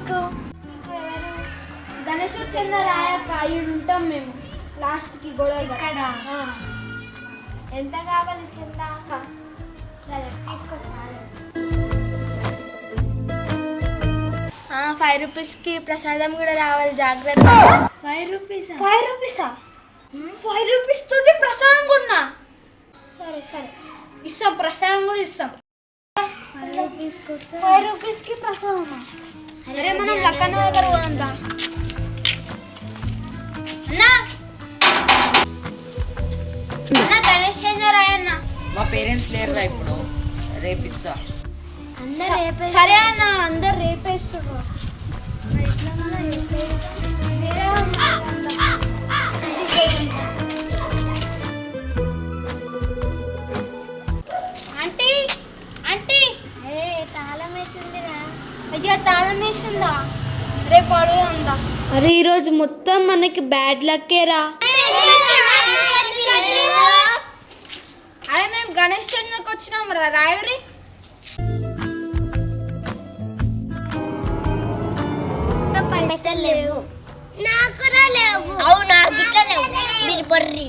నీకు గణేష్ చంద్ర రాయక ఉంటాం మేము లాస్ట్కి గొడవ ఇక్కడ ఎంత కావాలి చందా? సరే తీసుకొస్తాను. 5 రూపీస్కి ప్రసాదం కూడా రావాలి, జాగ్రత్త. 5 రూపీసా? 5 రూపీసా? 5 రూపీస్ తోటి ప్రసాదం కూడా? సరే సరే ఇస్తాం, ప్రసాదం కూడా ఇస్తాం. 5 రూపీస్కి ప్రసాదం. అరే మనం లక్కన్న దగ్గర పోదాం. అన్న గణేష్ చంద్ర రాయన్న. మా పేరెంట్స్ లేరురా ఇప్పుడు, రేపిస్తా. సరే అన్న, అందరు రేపేస్తున్నారు. ఆంటీ ఆంటీ, తాళం వేసిందిరా. అయ్యా తాళం వేసిందా? రేపు అడుగుదా. అరే ఈరోజు మొత్తం మనకి బ్యాడ్ లక్కేరా. అదే మేము గణేష్ చంద్రకి వచ్చినాం రా. రాయురి పైసలు లేవు, నాకు లేవు. అవు నాకు ఇట్లా లేవు, మీరు పర్రి.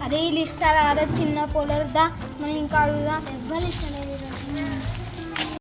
అరే వీళ్ళు ఇస్తారా? అరే చిన్న పోలరుదా, మనం ఇంకా అడుగుదా. ఎవ్వరు ఇస్తలేదు.